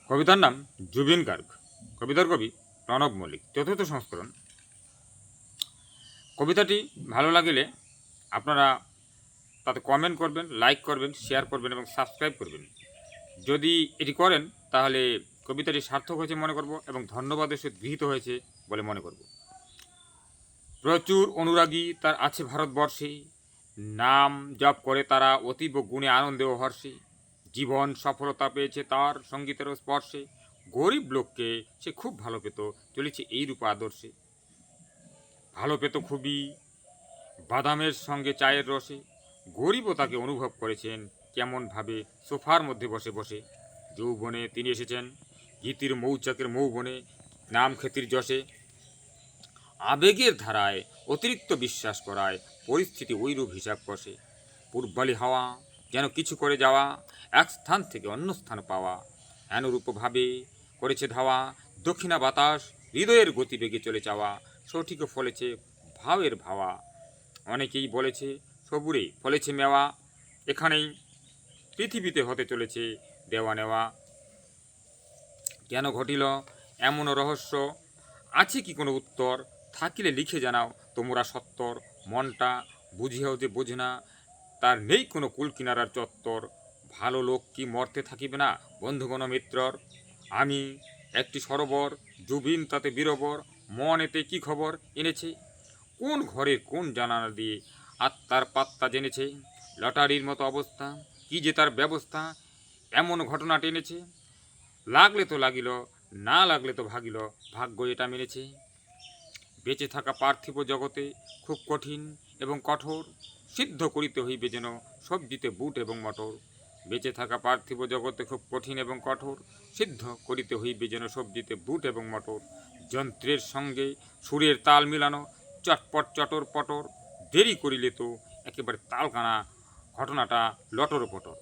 কবিতার নাম জুবিন গার্গ। কবিতার কবি প্রণব মল্লিক, চতুর্থ সংস্করণ। কবিতাটি ভালো লাগলে আপনারা তাতে কমেন্ট করবেন, লাইক করবেন, শেয়ার করবেন এবং সাবস্ক্রাইব করবেন। যদি এটি করেন তাহলে কবিতাটি সার্থক হয়েছে মনে করব এবং ধন্যবাদের সহিত গৃহীত হয়েছে বলে মনে করব। প্রচুর অনুরাগী তার আছে ভারতবর্ষে, নাম জপ করে তারা অতীব গুণে আনন্দে ও হর্ষে। জীবন সফলতা পেয়েছে তার সঙ্গীতের স্পর্শে, গরিব লোককে সে খুব ভালো পেত, চলেছে এইরূপ আদর্শে। ভালো পেত খুবই বাদামের সঙ্গে চায়ের রসে, গরিবও তাকে অনুভব করেছেন কেমনভাবে সোফার মধ্যে বসে বসে। যৌবনে তিনি এসেছেন গীতির মৌচাকের মৌবনে, নাম খ্যাতির যশে। আবেগের ধারায় অতিরিক্ত বিশ্বাস করায় পরিস্থিতি ওইরূপ হিসাব কষে। পূর্বালি হাওয়া যেন কিছু করে যাওয়া, এক স্থান থেকে অন্য স্থান পাওয়া, অনুরূপভাবে করেছে ধাওয়া। দক্ষিণা বাতাস হৃদয়ের গতিবেগে চলে যাওয়া, সঠিকও ফলেছে ভাবের ভাওয়া। অনেকেই বলেছে সবুরে ফলেছে মেওয়া, এখানেই পৃথিবীতে হতে চলেছে দেওয়া নেওয়া। কেন ঘটিল এমন রহস্য, আছে কি কোনো উত্তর? থাকিলে লিখে জানাও তোমরা সত্তর। মনটা বুঝিয়াও যে বোঝে না, তার নেই কোনো কুল কিনারার চত্বর। ভালো লোক কি মর্তে থাকিবে না বন্ধুগণ মিত্রর? আমি একটি সরোবর, জুবিন তাতে বীরবর। মন এতে কি খবর এনেছে, কোন ঘরের কোন জানালা দিয়ে আত্মার পাত্তা জেনেছে। লটারির মতো অবস্থা, কি যে তার ব্যবস্থা, এমন ঘটনা টেনেছে। লাগলে তো লাগিল, না লাগলে তো ভাগিল, ভাগ্য এটা মেনেছে। বেঁচে থাকা পার্থিব জগতে খুব কঠিন এবং কঠোর, সিদ্ধ করিতে হইবে যেন সবজিতে বুট এবং মটর। বেঁচে থাকা পার্থিব জগতে খুব কঠিন এবং কঠোর, সিদ্ধ করিতে হইবে যেন সবজিতে বুট এবং মটর। যন্ত্রের সঙ্গে সুরের তাল মিলানো, চটপট চটর পটর, দেরি করিলে তো একেবারে তালকানা, ঘটনাটা লটর পটর।